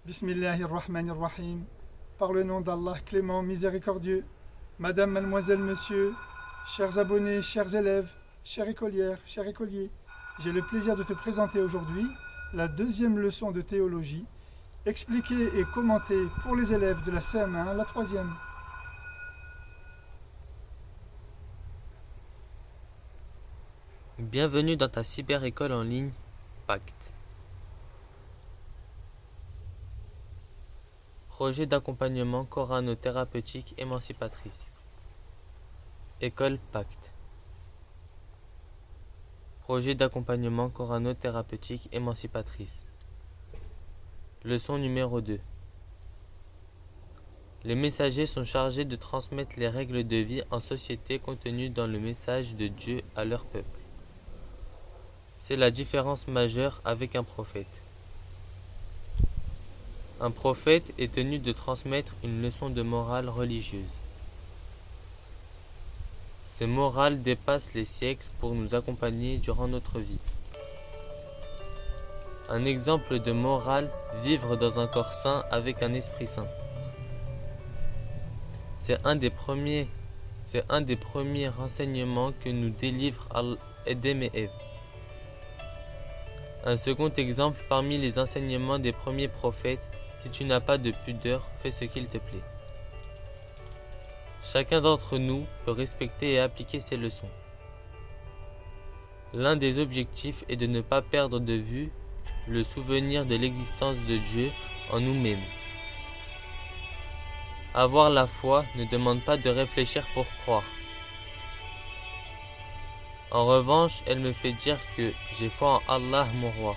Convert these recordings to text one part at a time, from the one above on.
Bismillahirrahmanirrahim. Par le nom d'Allah clément, miséricordieux. Madame, mademoiselle, monsieur, chers abonnés, chers élèves, chères écolières, chers écoliers, j'ai le plaisir de te présenter aujourd'hui la deuxième leçon de théologie, expliquée et commentée pour les élèves de la CM1, la troisième. Bienvenue dans ta cyber-école en ligne, Pacte. Projet d'accompagnement corano-thérapeutique émancipatrice. École Pacte. Projet d'accompagnement corano-thérapeutique émancipatrice. Leçon numéro 2. Les messagers sont chargés de transmettre les règles de vie en société contenues dans le message de Dieu à leur peuple. C'est la différence majeure avec un prophète. Un prophète est tenu de transmettre une leçon de morale religieuse. Ces morales dépassent les siècles pour nous accompagner durant notre vie. Un exemple de morale, vivre dans un corps sain avec un esprit saint. C'est un des premiers renseignements que nous délivre Adam et Ève. Un second exemple parmi les enseignements des premiers prophètes, si tu n'as pas de pudeur, fais ce qu'il te plaît. Chacun d'entre nous peut respecter et appliquer ces leçons. L'un des objectifs est de ne pas perdre de vue le souvenir de l'existence de Dieu en nous-mêmes. Avoir la foi ne demande pas de réfléchir pour croire. En revanche, elle me fait dire que j'ai foi en Allah mon roi.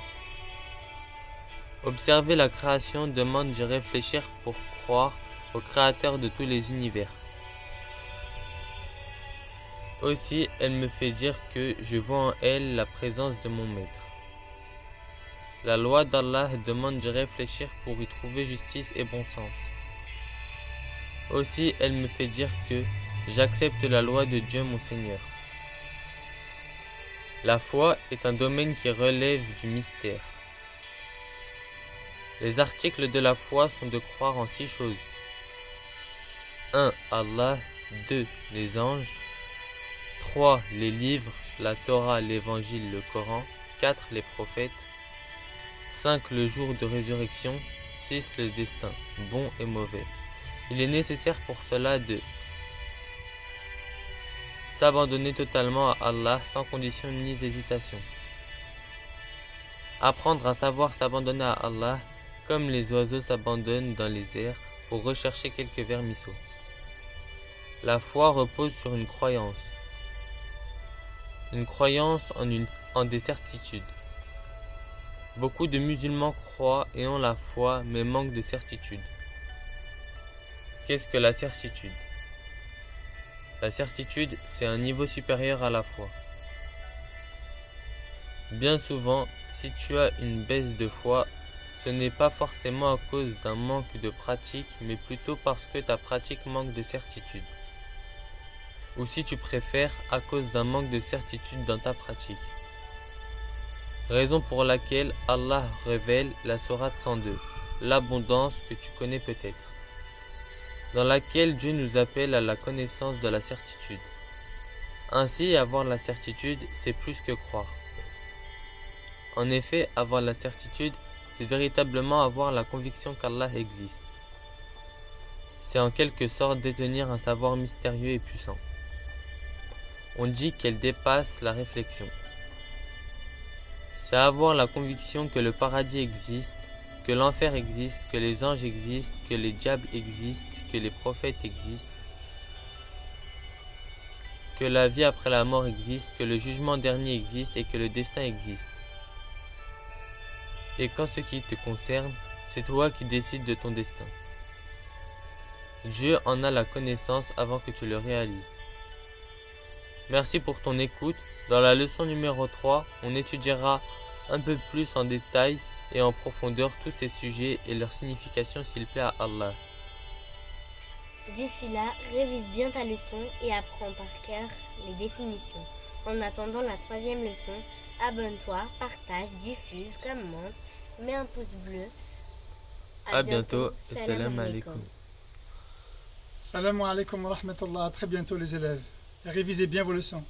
Observer la création demande d'y réfléchir pour croire au créateur de tous les univers. Aussi, elle me fait dire que je vois en elle la présence de mon maître. La loi d'Allah demande d'y réfléchir pour y trouver justice et bon sens. Aussi, elle me fait dire que j'accepte la loi de Dieu mon Seigneur. La foi est un domaine qui relève du mystère. Les articles de la foi sont de croire en 6 choses. 1. Allah. 2. Les anges. 3. Les livres, la Torah, l'Évangile, le Coran. 4. Les prophètes. 5. Le jour de résurrection. 6. Le destin, bon et mauvais. Il est nécessaire pour cela de s'abandonner totalement à Allah sans condition ni hésitation. Apprendre à savoir s'abandonner à Allah comme les oiseaux s'abandonnent dans les airs pour rechercher quelques vermisseaux. La foi repose sur une croyance en des certitudes. Beaucoup de musulmans croient et ont la foi mais manquent de certitude. Qu'est-ce que la certitude? La certitude, c'est un niveau supérieur à la foi. Bien souvent, si tu as une baisse de foi, ce n'est pas forcément à cause d'un manque de pratique, mais plutôt parce que ta pratique manque de certitude. Ou si tu préfères, à cause d'un manque de certitude dans ta pratique. Raison pour laquelle Allah révèle la sourate 102, l'abondance que tu connais peut-être, dans laquelle Dieu nous appelle à la connaissance de la certitude. Ainsi, avoir la certitude, c'est plus que croire. En effet, avoir la certitude, c'est véritablement avoir la conviction qu'Allah existe. C'est en quelque sorte détenir un savoir mystérieux et puissant. On dit qu'elle dépasse la réflexion. C'est avoir la conviction que le paradis existe, que l'enfer existe, que les anges existent, que les diables existent, que les prophètes existent, que la vie après la mort existe, que le jugement dernier existe et que le destin existe. Et qu'en ce qui te concerne, c'est toi qui décides de ton destin. Dieu en a la connaissance avant que tu le réalises. Merci pour ton écoute. Dans la leçon numéro 3, on étudiera un peu plus en détail et en profondeur tous ces sujets et leur signification s'il plaît à Allah. D'ici là, révise bien ta leçon et apprends par cœur les définitions. En attendant la troisième leçon, abonne-toi, partage, diffuse, commente, mets un pouce bleu À bientôt. Salam alaikum. Salam alaikum wa rahmatullah. À très bientôt les élèves. Et révisez bien vos leçons.